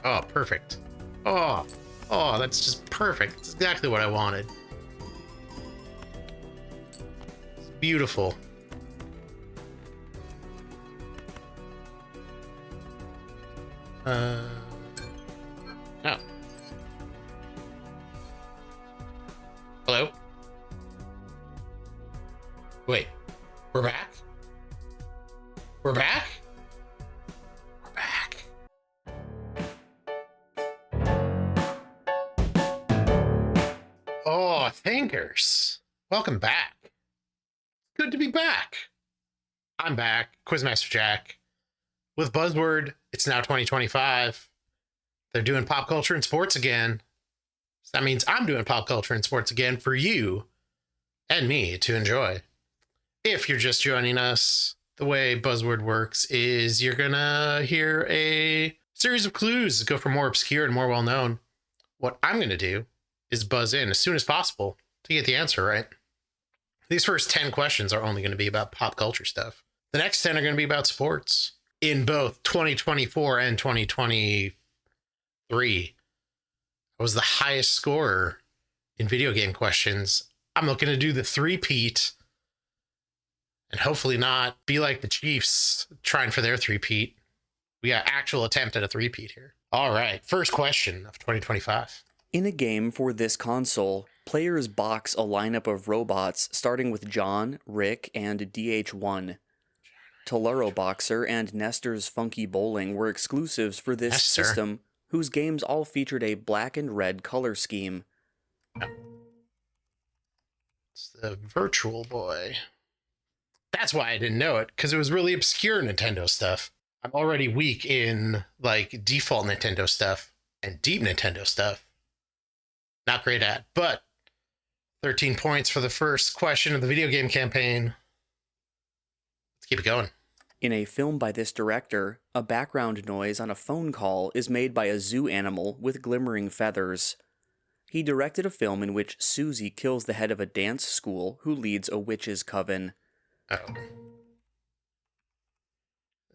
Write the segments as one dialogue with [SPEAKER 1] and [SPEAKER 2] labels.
[SPEAKER 1] Oh, perfect. Oh, oh, that's just perfect. That's exactly what I wanted. It's beautiful. Oh. Hello? Wait, we're back? We're back? We're back. Oh, thinkers. Welcome back. Good to be back. I'm back, Quizmaster Jack. With Buzzword, it's now 2025. They're doing pop culture and sports again. So that means I'm doing pop culture and sports again for you and me to enjoy. If you're just joining us, the way Buzzword works is you're gonna hear a series of clues that go from more obscure and more well-known. What I'm gonna do is buzz in as soon as possible to get the answer right. These first 10 questions are only going to be about pop culture stuff. The next 10 are going to be about sports. In both 2024 and 2023, I was the highest scorer in video game questions. I'm looking to do the three-peat and hopefully not be like the Chiefs trying for their three-peat. We got actual attempt at a three-peat here. All right, first question of 2025.
[SPEAKER 2] In a game for this console, players box a lineup of robots starting with John, Rick, and DH1. Tolero Boxer and Nestor's Funky Bowling were exclusives for this system, whose games all featured a black and red color scheme.
[SPEAKER 1] It's the Virtual Boy. That's why I didn't know it, because it was really obscure Nintendo stuff. I'm already weak in, like, default Nintendo stuff and deep Nintendo stuff. Not great at, but 13 points for the first question of the video game campaign. Let's keep it going.
[SPEAKER 2] In a film by this director, a background noise on a phone call is made by a zoo animal with glimmering feathers. He directed a film in which Susie kills the head of a dance school who leads a witches' coven.
[SPEAKER 1] Oh.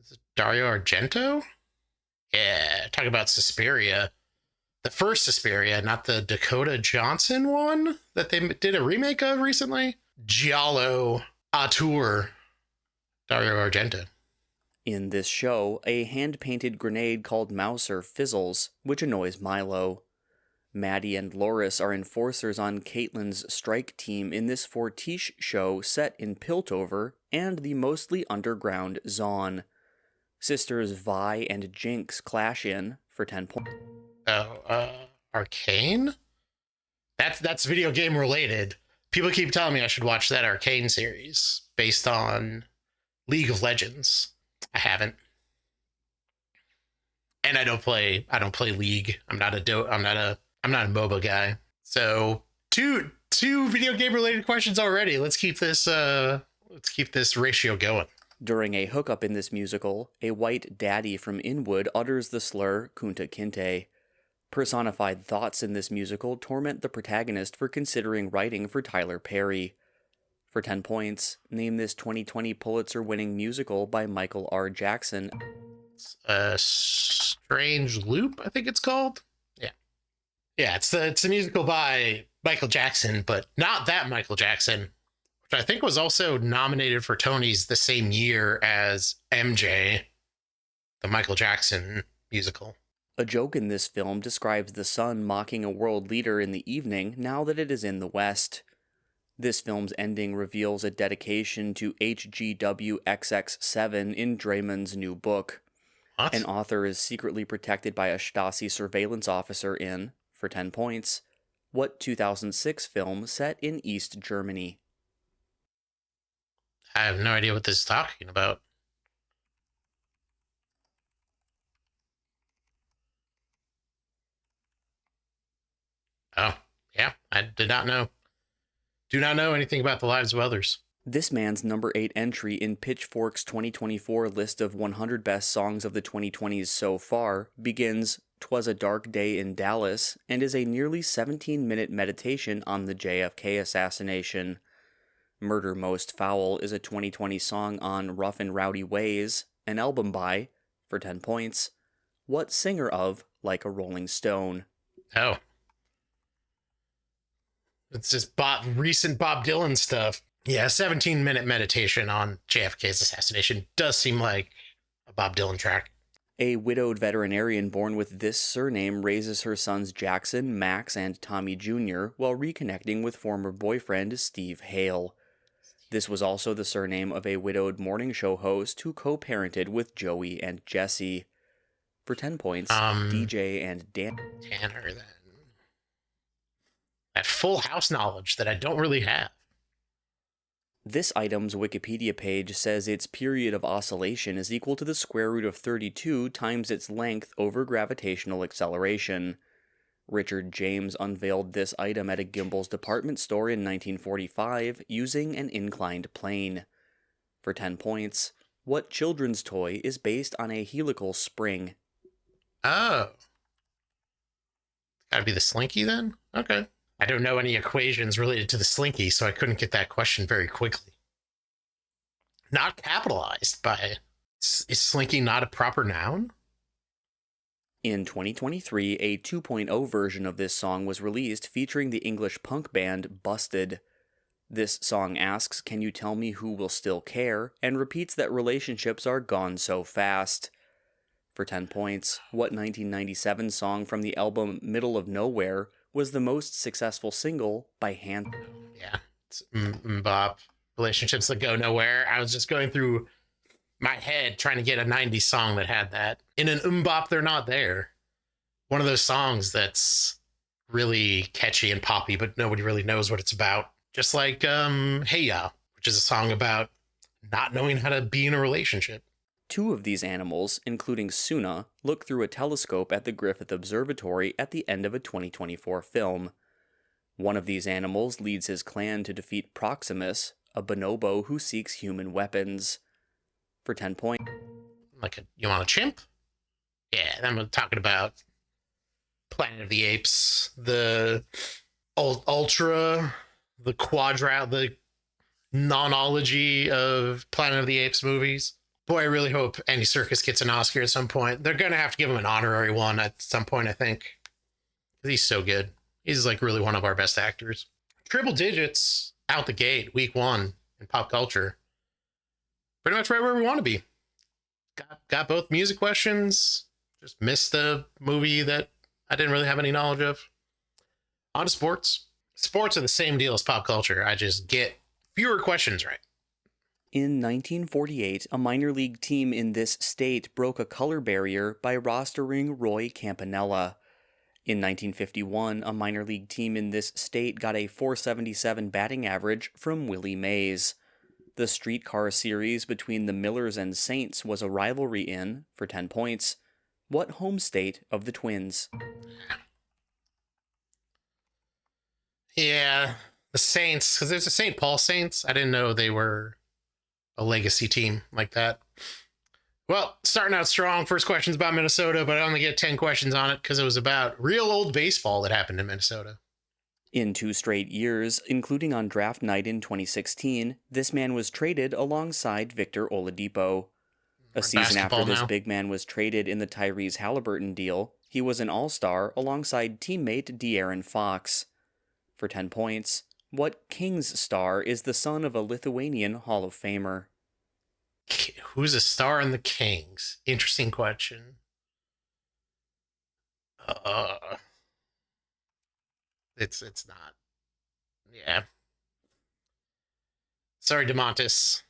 [SPEAKER 1] Is it Dario Argento? Yeah, talk about Suspiria. The first Suspiria, not the Dakota Johnson one that they did a remake of recently. Giallo auteur Dario Argento.
[SPEAKER 2] In this show, a hand-painted grenade called Mouser fizzles, which annoys Milo. Maddie and Loris are enforcers on Caitlin's strike team in this Fortiche show set in Piltover and the mostly underground Zaun. Sisters Vi and Jinx clash in for 10 points.
[SPEAKER 1] Arcane? That's video game related. People keep telling me I should watch that Arcane series based on League of Legends. I haven't. And I don't play League. I'm not a MOBA guy. So two video game related questions already. Let's keep this ratio going.
[SPEAKER 2] During a hookup in this musical, a white daddy from Inwood utters the slur Kunta Kinte. Personified thoughts in this musical torment the protagonist for considering writing for Tyler Perry. For 10 points, name this 2020 Pulitzer-winning musical by Michael R. Jackson.
[SPEAKER 1] Strange Loop, I think it's called. Yeah, it's a musical by Michael Jackson, but not that Michael Jackson, which I think was also nominated for Tonys the same year as MJ, the Michael Jackson musical.
[SPEAKER 2] A joke in this film describes the sun mocking a world leader in the evening now that it is in the West. This film's ending reveals a dedication to HGWXX7 in Draymond's new book.
[SPEAKER 1] What?
[SPEAKER 2] An author is secretly protected by a Stasi surveillance officer in, for 10 points, what 2006 film set in East Germany?
[SPEAKER 1] I have no idea what this is talking about. Oh, yeah, I did not know. Do not know anything about the lives of others.
[SPEAKER 2] This man's number 8 entry in Pitchfork's 2024 list of 100 best songs of the 2020s so far begins "'Twas a Dark Day in Dallas" and is a nearly 17-minute meditation on the JFK assassination. Murder Most Foul is a 2020 song on Rough and Rowdy Ways, an album by, for 10 points, what singer of like a rolling stone.
[SPEAKER 1] Oh. It's just recent Bob Dylan stuff. Yeah, 17-minute meditation on JFK's assassination does seem like a Bob Dylan track.
[SPEAKER 2] A widowed veterinarian born with this surname raises her sons Jackson, Max, and Tommy Jr. while reconnecting with former boyfriend Steve Hale. This was also the surname of a widowed morning show host who co-parented with Joey and Jesse. For 10 points, DJ and Dan.
[SPEAKER 1] Tanner, then. That full house knowledge that I don't really have.
[SPEAKER 2] This item's Wikipedia page says its period of oscillation is equal to the square root of 32 times its length over gravitational acceleration. Richard James unveiled this item at a Gimbel's department store in 1945 using an inclined plane. For 10 points, what children's toy is based on a helical spring?
[SPEAKER 1] Oh. Gotta be the Slinky then? Okay. I don't know any equations related to the Slinky, so I couldn't get that question very quickly. Not capitalized by... Is Slinky not a proper noun?
[SPEAKER 2] In 2023, a 2.0 version of this song was released featuring the English punk band Busted. This song asks, "Can you tell me who will still care?" and repeats that relationships are gone so fast. For 10 points, what 1997 song from the album Middle of Nowhere was the most successful single by Hand?
[SPEAKER 1] Yeah, it's Bop. Relationships that go nowhere. I was just going through my head trying to get a 90s song that had that. In an Bop, they're not there. One of those songs that's really catchy and poppy, but nobody really knows what it's about. Just like Hey Ya, which is a song about not knowing how to be in a relationship.
[SPEAKER 2] Two of these animals, including Suna, look through a telescope at the Griffith Observatory at the end of a 2024 film. One of these animals leads his clan to defeat Proximus, a bonobo who seeks human weapons. For 10 points.
[SPEAKER 1] You want a chimp? Yeah, I'm talking about Planet of the Apes, the Ultra, the the nonology of Planet of the Apes movies. Boy, I really hope Andy Serkis gets an Oscar at some point. They're going to have to give him an honorary one at some point, I think. He's so good. He's like really one of our best actors. Triple digits out the gate, week 1 in pop culture. Pretty much right where we want to be. Got both music questions. Just missed a movie that I didn't really have any knowledge of. On to sports. Sports are the same deal as pop culture. I just get fewer questions right.
[SPEAKER 2] In 1948, a minor league team in this state broke a color barrier by rostering Roy Campanella. In 1951, a minor league team in this state got a .477 batting average from Willie Mays. The streetcar series between the Millers and Saints was a rivalry in, for 10 points, what home state of the Twins?
[SPEAKER 1] Yeah, the Saints, because there's a St. Paul Saints. I didn't know they were a legacy team like that. Well, starting out strong. First question's about Minnesota, but I only get 10 questions on it because it was about real old baseball that happened in Minnesota.
[SPEAKER 2] In 2 straight years, including on draft night in 2016, this man was traded alongside Victor Oladipo. A season after this big man was traded in the Tyrese Halliburton deal, he was an all-star alongside teammate De'Aaron Fox. For 10 points, what Kings star is the son of a Lithuanian Hall of Famer?
[SPEAKER 1] Who's a star in the Kings? Interesting question. It's not. Yeah. Sorry, DeMontis.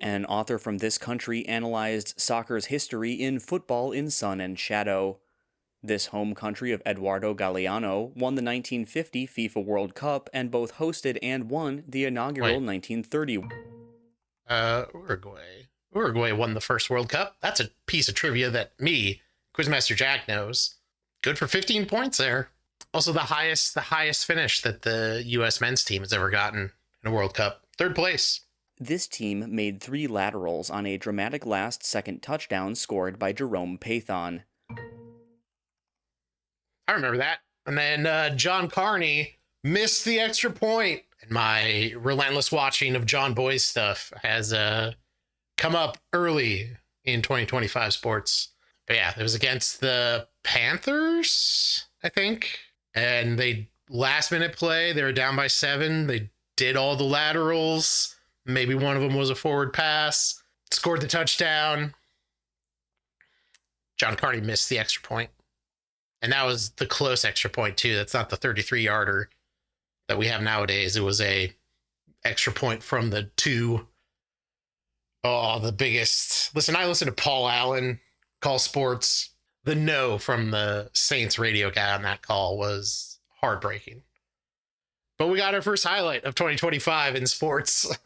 [SPEAKER 2] An author from this country analyzed soccer's history in Football in Sun and Shadow. This home country of Eduardo Galeano won the 1950 FIFA World Cup and both hosted and won the inaugural 1930.
[SPEAKER 1] Uruguay. Uruguay won the first World Cup. That's a piece of trivia that me, Quizmaster Jack, knows. Good for 15 points there. Also the highest finish that the U.S. men's team has ever gotten in a World Cup. 3rd place.
[SPEAKER 2] This team made 3 laterals on a dramatic last-second touchdown scored by Jerome Pathon.
[SPEAKER 1] I remember that. And then John Carney missed the extra point. And my relentless watching of John Boy's stuff has come up early in 2025 sports. But yeah, it was against the Panthers, I think. And they last minute play, they were down by 7. They did all the laterals. Maybe one of them was a forward pass. Scored the touchdown. John Carney missed the extra point. And that was the close extra point, too. That's not the 33-yarder that we have nowadays. It was a extra point from the 2. Oh, the biggest. Listen, I listen to Paul Allen call sports. The no from the Saints radio guy on that call was heartbreaking. But we got our first highlight of 2025 in sports.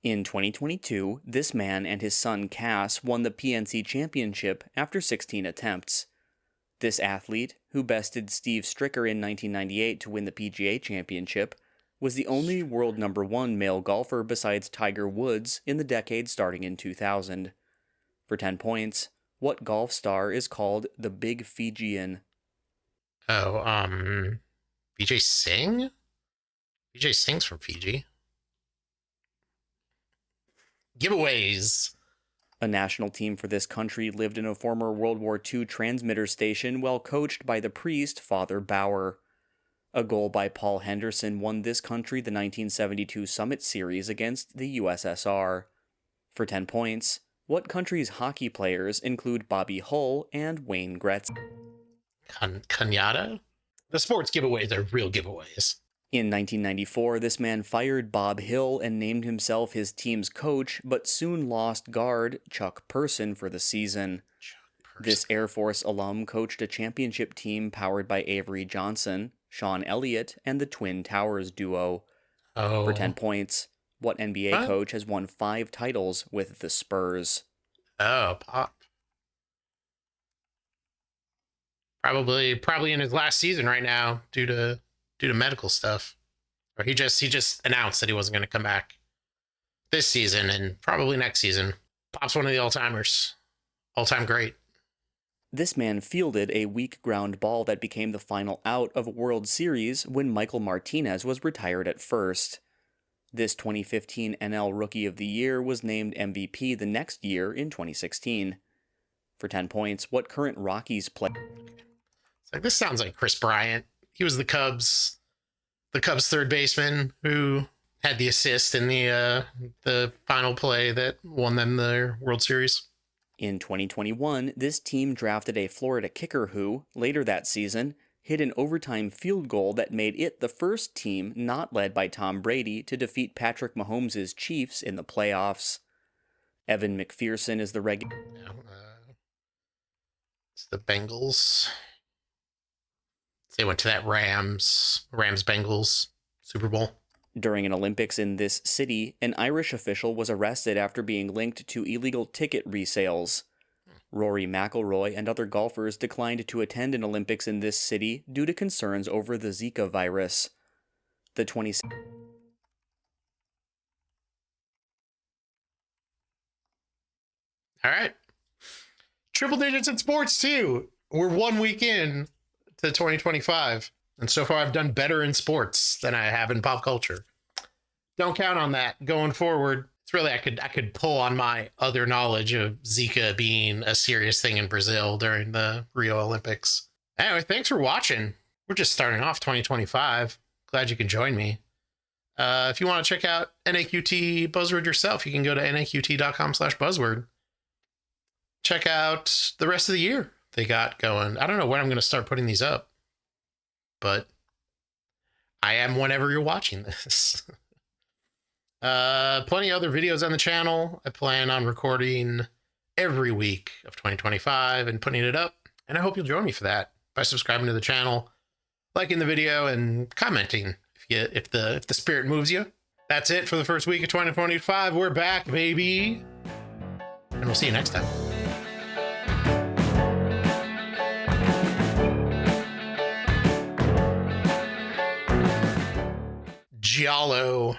[SPEAKER 2] In 2022, this man and his son Cass won the PNC Championship after 16 attempts. This athlete, who bested Steve Stricker in 1998 to win the PGA Championship, was the only world number 1 male golfer besides Tiger Woods in the decade starting in 2000. For 10 points, what golf star is called the Big Fijian?
[SPEAKER 1] Oh, Vijay Singh? Vijay Singh's from Fiji. Giveaways.
[SPEAKER 2] A national team for this country lived in a former World War II transmitter station while coached by the priest Father Bauer. A goal by Paul Henderson won this country the 1972 Summit Series against the USSR. For 10 points, what country's hockey players include Bobby Hull and Wayne Gretzky?
[SPEAKER 1] Kanyata? The sports giveaways are real giveaways.
[SPEAKER 2] In 1994, this man fired Bob Hill and named himself his team's coach, but soon lost guard Chuck Person for the season. This Air Force alum coached a championship team powered by Avery Johnson, Sean Elliott, and the Twin Towers duo.
[SPEAKER 1] Oh.
[SPEAKER 2] For 10 points, what NBA coach has won 5 titles with the Spurs?
[SPEAKER 1] Oh, Pop. Probably in his last season right now due to medical stuff. Or he just announced that he wasn't going to come back this season and probably next season. Pop's one of the all-timers. All-time great.
[SPEAKER 2] This man fielded a weak ground ball that became the final out of a World Series when Michael Martinez was retired at first. This 2015 NL Rookie of the Year was named MVP the next year in 2016. For 10 points, what current Rockies player?
[SPEAKER 1] It's like, this sounds like Chris Bryant. He was the Cubs third baseman who had the assist in the final play that won them the World Series.
[SPEAKER 2] In 2021, this team drafted a Florida kicker who, later that season, hit an overtime field goal that made it the first team not led by Tom Brady to defeat Patrick Mahomes' Chiefs in the playoffs. Evan McPherson is the regular.
[SPEAKER 1] It's the Bengals. They went to that Rams-Bengals Super Bowl.
[SPEAKER 2] During an Olympics in this city, an Irish official was arrested after being linked to illegal ticket resales. Rory McIlroy and other golfers declined to attend an Olympics in this city due to concerns over the Zika virus. The 20...
[SPEAKER 1] All right. Triple digits in sports, too. We're 1 week in to 2025. And so far, I've done better in sports than I have in pop culture. Don't count on that going forward. It's really, I could pull on my other knowledge of Zika being a serious thing in Brazil during the Rio Olympics. Anyway, thanks for watching. We're just starting off 2025. Glad you can join me. If you want to check out NAQT Buzzword yourself, you can go to naqt.com/buzzword. Check out the rest of the year they got going. I don't know when I'm going to start putting these up, but I am whenever you're watching this. Plenty of other videos on the channel. I plan on recording every week of 2025 and putting it up, and I hope you'll join me for that by subscribing to the channel, liking the video, and commenting if the spirit moves you. That's it for the first week of 2025. We're back, baby, and we'll see you next time. Giallo.